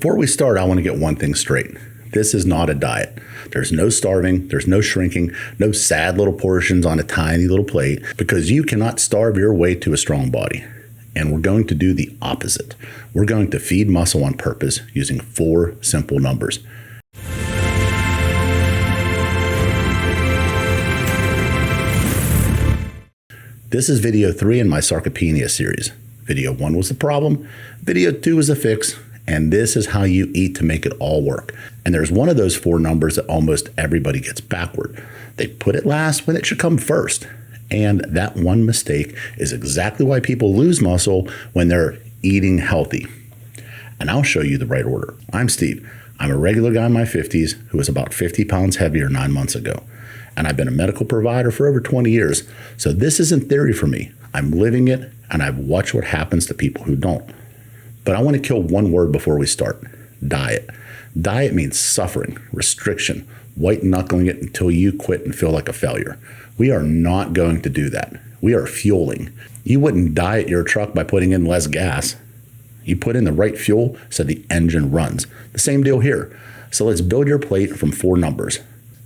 Before we start, I want to get one thing straight. This is not a diet. There's no starving, there's no shrinking, no sad little portions on a tiny little plate, because you cannot starve your way to a strong body. And we're going to do the opposite. We're going to feed muscle on purpose using 4 simple numbers. This is video 3 in my sarcopenia series. Video 1 was the problem, video 2 was the fix, and this is how you eat to make it all work. And there's one of those 4 numbers that almost everybody gets backward. They put it last when it should come first. And that one mistake is exactly why people lose muscle when they're eating healthy. And I'll show you the right order. I'm Steve. I'm a regular guy in my 50s who was about 50 pounds heavier 9 months ago. And I've been a medical provider for over 20 years. So this isn't theory for me. I'm living it, and I've watched what happens to people who don't. But I want to kill one word before we start: diet. Diet means suffering, restriction, white knuckling it until you quit and feel like a failure. We are not going to do that. We are fueling. You wouldn't diet your truck by putting in less gas. You put in the right fuel so the engine runs. The same deal here. So let's build your plate from 4 numbers.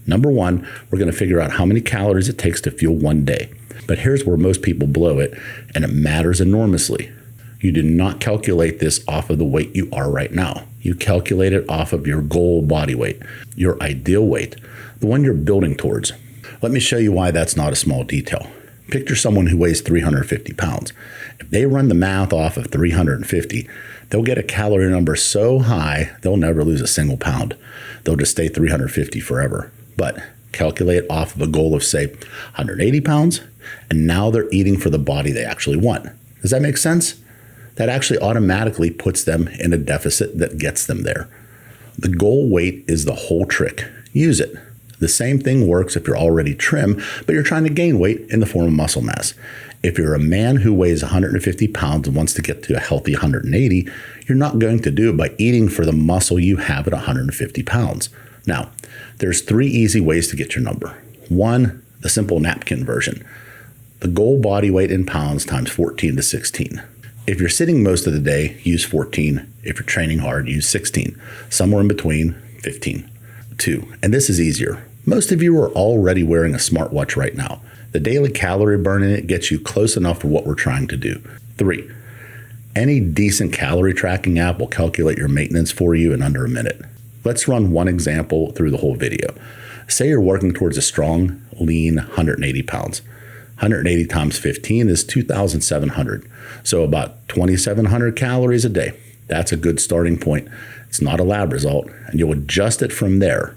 Number 1, we're going to figure out how many calories it takes to fuel one day. But here's where most people blow it, and it matters enormously. You do not calculate this off of the weight you are right now. You calculate it off of your goal body weight, your ideal weight, the one you're building towards. Let me show you why that's not a small detail. Picture someone who weighs 350 pounds. If they run the math off of 350, they'll get a calorie number so high, they'll never lose a single pound. They'll just stay 350 forever. But calculate off of a goal of, say, 180 pounds, and now they're eating for the body they actually want. Does that make sense? That actually automatically puts them in a deficit that gets them there. The goal weight is the whole trick. Use it. The same thing works if you're already trim, but you're trying to gain weight in the form of muscle mass. If you're a man who weighs 150 pounds and wants to get to a healthy 180, you're not going to do it by eating for the muscle you have at 150 pounds. Now, there's 3 easy ways to get your number. 1, the simple napkin version. The goal body weight in pounds times 14 to 16. If you're sitting most of the day, use 14. If you're training hard, use 16. Somewhere in between, 15. 2, and this is easier. Most of you are already wearing a smartwatch right now. The daily calorie burn in it gets you close enough for what we're trying to do. 3, any decent calorie tracking app will calculate your maintenance for you in under a minute. Let's run one example through the whole video. Say you're working towards a strong, lean 180 pounds. 180 times 15 is 2,700. So about 2,700 calories a day. That's a good starting point. It's not a lab result, and you'll adjust it from there.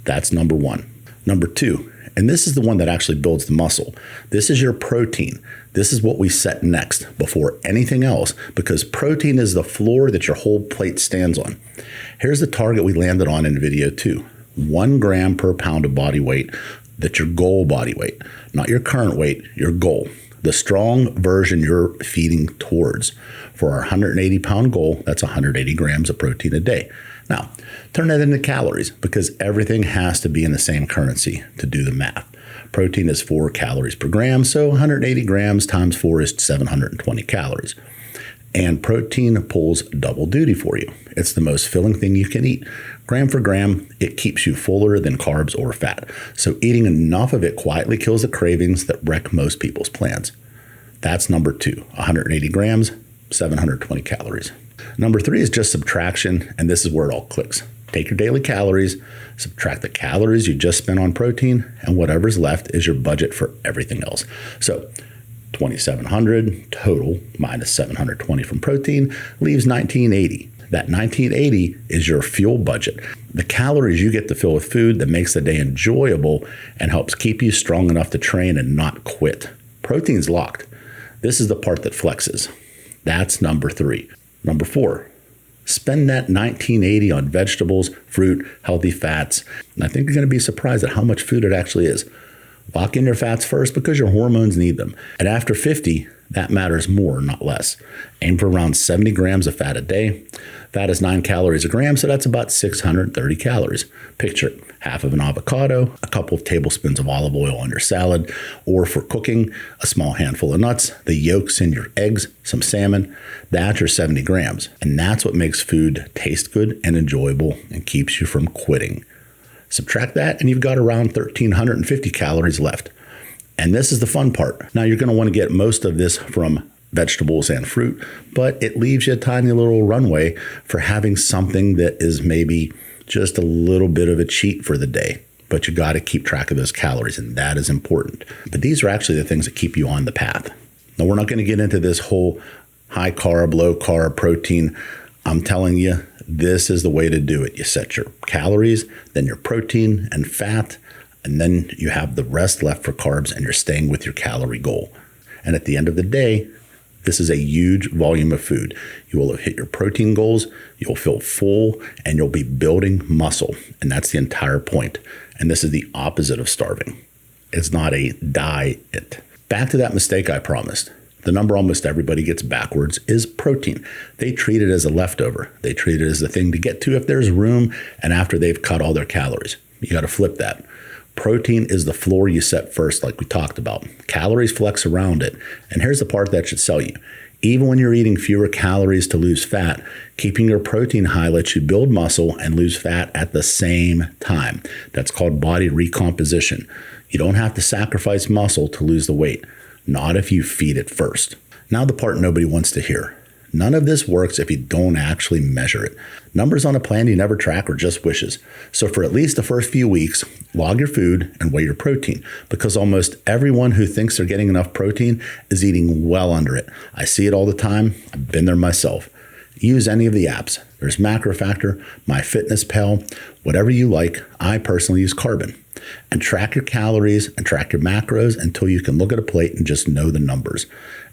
That's number 1. Number 2, and this is the one that actually builds the muscle. This is your protein. This is what we set next before anything else, because protein is the floor that your whole plate stands on. Here's the target we landed on in video 2. 1 gram per pound of body weight. That's your goal body weight, not your current weight, your goal. The strong version you're feeding towards. For our 180 pound goal, that's 180 grams of protein a day. Now, turn that into calories, because everything has to be in the same currency to do the math. Protein is 4 calories per gram, so 180 grams times 4 is 720 calories. And protein pulls double duty for you. It's the most filling thing you can eat. Gram for gram, it keeps you fuller than carbs or fat. So eating enough of it quietly kills the cravings that wreck most people's plans. That's number 2, 180 grams, 720 calories. Number 3 is just subtraction, and this is where it all clicks. Take your daily calories, subtract the calories you just spent on protein, and whatever's left is your budget for everything else. So 2,700 total minus 720 from protein leaves 1,980. That 1,980 is your fuel budget. The calories you get to fill with food that makes the day enjoyable and helps keep you strong enough to train and not quit. Protein's locked. This is the part that flexes. That's number 3. Number 4, spend that 1,980 on vegetables, fruit, healthy fats. And I think you're going to be surprised at how much food it actually is. Lock in your fats first because your hormones need them. And after 50, That matters more, not less. Aim for around 70 grams of fat a day. Fat is 9 calories a gram, so that's about 630 calories. Picture it, half of an avocado, a couple of tablespoons of olive oil on your salad, or for cooking, a small handful of nuts, the yolks in your eggs, some salmon. That's your 70 grams. And that's what makes food taste good and enjoyable and keeps you from quitting. Subtract that and you've got around 1,350 calories left. And this is the fun part. Now you're going to want to get most of this from vegetables and fruit, but it leaves you a tiny little runway for having something that is maybe just a little bit of a cheat for the day. But you got to keep track of those calories, and that is important. But these are actually the things that keep you on the path. Now, we're not going to get into this whole high carb, low carb, protein. I'm telling you, this is the way to do it. You set your calories, then your protein and fat, and then you have the rest left for carbs, and you're staying with your calorie goal. And at the end of the day, this is a huge volume of food. You will have hit your protein goals, you'll feel full, and you'll be building muscle. And that's the entire point. And this is the opposite of starving. It's not a diet. Back to that mistake I promised. The number almost everybody gets backwards is protein. They treat it as a leftover. They treat it as the thing to get to if there's room and after they've cut all their calories. You got to flip that. Protein is the floor you set first, like we talked about. Calories flex around it. And here's the part that should sell you. Even when you're eating fewer calories to lose fat, keeping your protein high lets you build muscle and lose fat at the same time. That's called body recomposition. You don't have to sacrifice muscle to lose the weight. Not if you feed it first. Now the part nobody wants to hear. None of this works if you don't actually measure it. Numbers on a plan you never track are just wishes. So for at least the first few weeks, log your food and weigh your protein, because almost everyone who thinks they're getting enough protein is eating well under it. I see it all the time. I've been there myself. Use any of the apps. There's MacroFactor, MyFitnessPal, whatever you like. I personally use Carbon. And track your calories and track your macros until you can look at a plate and just know the numbers.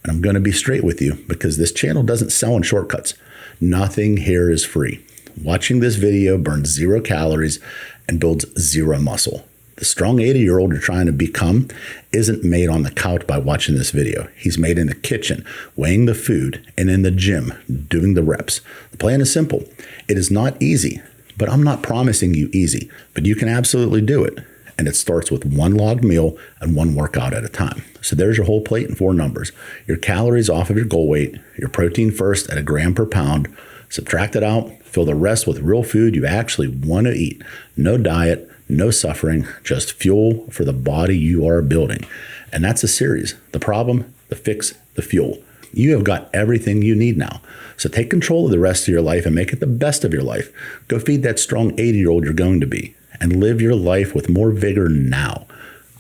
And I'm going to be straight with you because this channel doesn't sell in shortcuts. Nothing here is free. Watching this video burns 0 calories and builds 0 muscle. The strong 80-year-old you're trying to become isn't made on the couch by watching this video. He's made in the kitchen, weighing the food, and in the gym, doing the reps. The plan is simple. It is not easy, but I'm not promising you easy, but you can absolutely do it. And it starts with 1 logged meal and 1 workout at a time. So there's your whole plate in 4 numbers. Your calories off of your goal weight, your protein first at 1 gram per pound, subtract it out, fill the rest with real food you actually want to eat. No diet, no suffering, just fuel for the body you are building. And that's a series. The problem, the fix, the fuel. You have got everything you need now. So take control of the rest of your life and make it the best of your life. Go feed that strong 80-year-old you're going to be and live your life with more vigor now.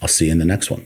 I'll see you in the next one.